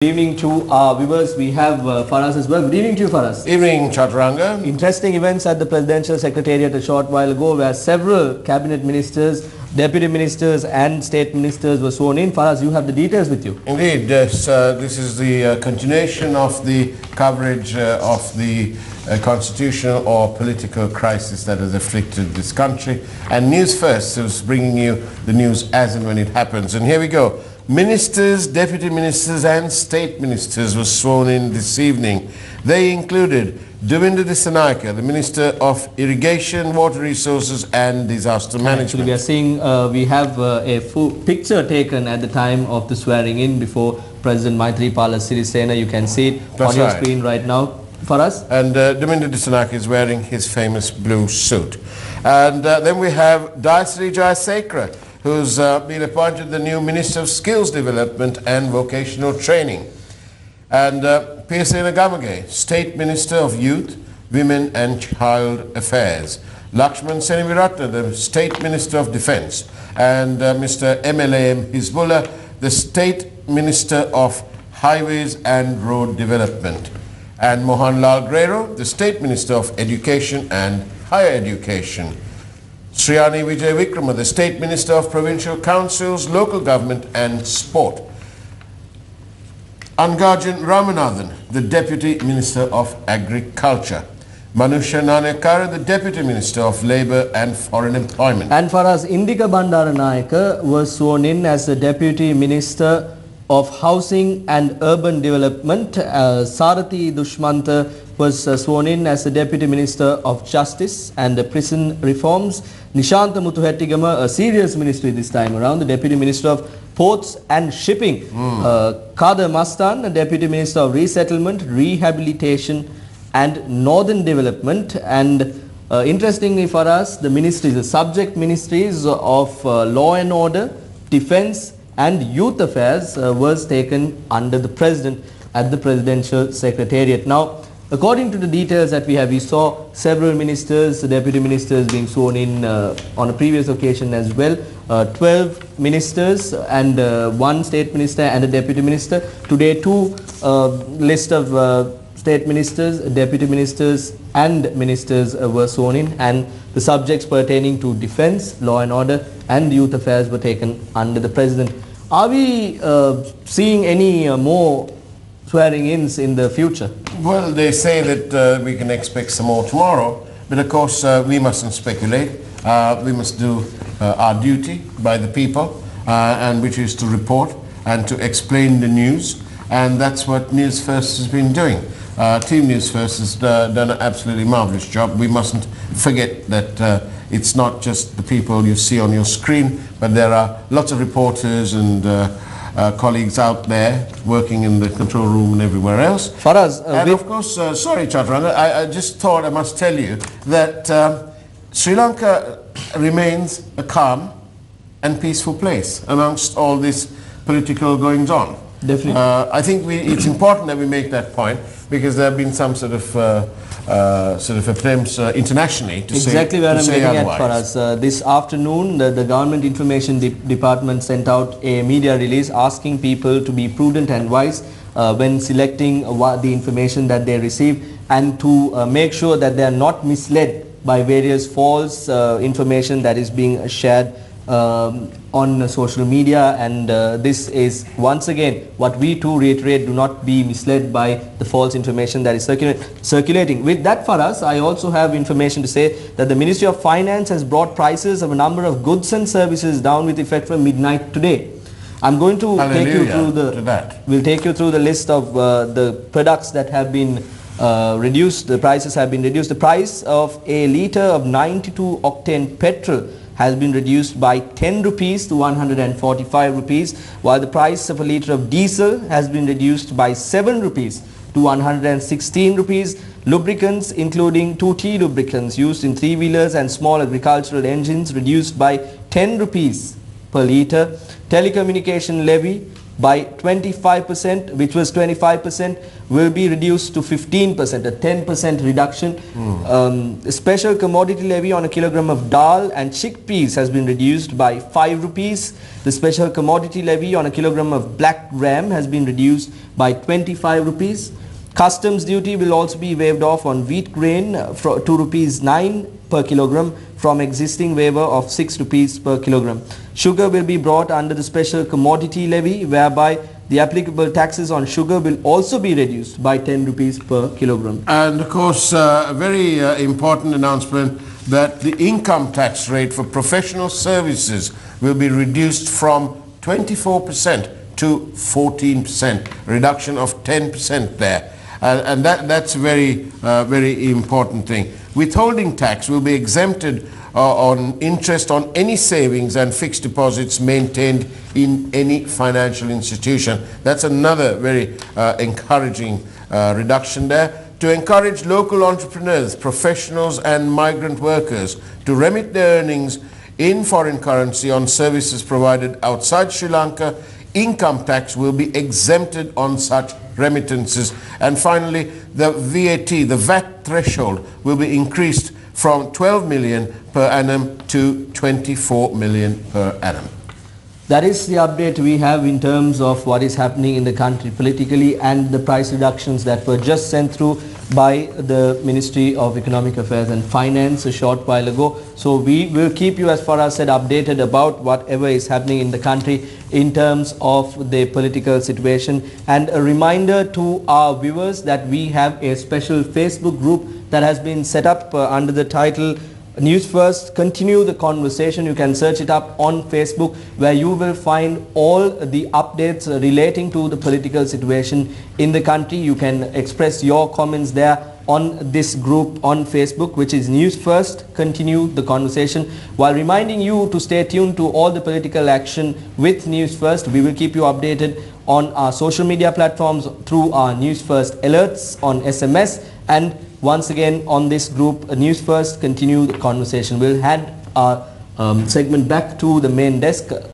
Good evening to our viewers. We have Faraz as well. Good evening to you, Faraz. Evening, Chaturanga. Interesting events at the Presidential Secretariat a short while ago where several cabinet ministers, deputy ministers and state ministers were sworn in. Faraz, you have the details with you. Indeed, yes, this is the continuation of the coverage of the constitutional or political crisis that has afflicted this country. And Newsfirst is bringing you the news as and when it happens. And here we go. Ministers, deputy ministers and state ministers were sworn in this evening. They included Devendra Dissanayake, the Minister of Irrigation, Water Resources and Disaster Management. Actually, we are seeing, we have a full picture taken at the time of the swearing in before President Maithripala Sirisena. You can see it on your screen right now. For us. And Devendra Dissanayake is wearing his famous blue suit. And then we have Dayasri Jayasekara, who's been appointed the new Minister of Skills Development and Vocational Training. And Pirsena Gamage, State Minister of Youth, Women and Child Affairs. Lakshman Seneviratne, the State Minister of Defence. And Mr. MLAM Hizbullah, the State Minister of Highways and Road Development. And Mohan Lal Grero, the State Minister of Education and Higher Education. Sriyani Vijay Vikrama, the State Minister of Provincial Councils, Local Government and Sport. Angajan Ramanathan, the Deputy Minister of Agriculture. Manusha Nanayakara, the Deputy Minister of Labour and Foreign Employment. And for us, Indika Bandaranayake was sworn in as the Deputy Minister of Housing and Urban Development. Sarathi Dushmanta was sworn in as the Deputy Minister of Justice and Prison Reforms. Nishantha Muthuhettigama, a serious ministry this time around, the Deputy Minister of Ports and Shipping. Kader Mastan, the Deputy Minister of Resettlement, Rehabilitation and Northern Development. And interestingly for us, the ministries, the subject ministries of Law and Order, Defence and Youth Affairs was taken under the President at the Presidential Secretariat. Now, according to the details that we have, we saw several ministers, deputy ministers being sworn in on a previous occasion as well. 12 ministers and one state minister and a deputy minister. Today, two list of state ministers, deputy ministers and ministers were sworn in, and the subjects pertaining to defence, law and order and youth affairs were taken under the President. Are we seeing any more swearing-ins in the future? Well, they say that we can expect some more tomorrow, but of course we mustn't speculate. We must do our duty by the people, and which is to report and to explain the news, and that's what Newsfirst has been doing. Team Newsfirst has done an absolutely marvellous job. We mustn't forget that it's not just the people you see on your screen, but there are lots of reporters and colleagues out there working in the control room and everywhere else. Faraz, and of course, sorry Chaturanga, I just thought I must tell you that Sri Lanka remains a calm and peaceful place amongst all this political goings on. Definitely. I think it's important that we make that point, because there have been some sort of attempts internationally to exactly say where I'm getting otherwise. at for us. This afternoon, the Government Information Department sent out a media release asking people to be prudent and wise when selecting the information that they receive, and to make sure that they are not misled by various false information that is being shared on social media. And this is once again what we too reiterate: do not be misled by the false information that is circulating. With that, for us, I also have information to say that the Ministry of Finance has brought prices of a number of goods and services down with effect from midnight today. I'm going to take you through we'll take you through the list of the products that have been reduced. The prices have been reduced. The price of a litre of 92 octane petrol has been reduced by 10 rupees to 145 rupees, while the price of a litre of diesel has been reduced by 7 rupees to 116 rupees. Lubricants, including 2T lubricants used in three-wheelers and small agricultural engines, reduced by 10 rupees per litre. Telecommunication levy by 25%, which was 25%, will be reduced to 15%, a 10% reduction. The special commodity levy on a kilogram of dal and chickpeas has been reduced by 5 rupees. The special commodity levy on a kilogram of black gram has been reduced by 25 rupees. Customs duty will also be waived off on wheat grain for 2 rupees 9 per kilogram from existing waiver of 6 rupees per kilogram. Sugar will be brought under the special commodity levy, whereby the applicable taxes on sugar will also be reduced by 10 rupees per kilogram. And of course, a very important announcement that the income tax rate for professional services will be reduced from 24% to 14%, reduction of 10% there. And that's a very important thing. Withholding tax will be exempted on interest on any savings and fixed deposits maintained in any financial institution. That's another very encouraging reduction there. To encourage local entrepreneurs, professionals and migrant workers to remit their earnings in foreign currency on services provided outside Sri Lanka, income tax will be exempted on such remittances. And finally, the VAT threshold will be increased from 12 million per annum to 24 million per annum. That is the update we have in terms of what is happening in the country politically and the price reductions that were just sent through by the Ministry of Economic Affairs and Finance a short while ago. So we will keep you, as Farah said, updated about whatever is happening in the country in terms of the political situation. And a reminder to our viewers that we have a special Facebook group that has been set up under the title News First, continue the conversation. You can search it up on Facebook, where you will find all the updates relating to the political situation in the country. You can express your comments there on this group on Facebook, which is News First, continue the conversation. While reminding you to stay tuned to all the political action with News First, we will keep you updated on our social media platforms through our News First alerts on SMS, and once again on this group, News First, continue the conversation. We'll hand our segment back to the main desk.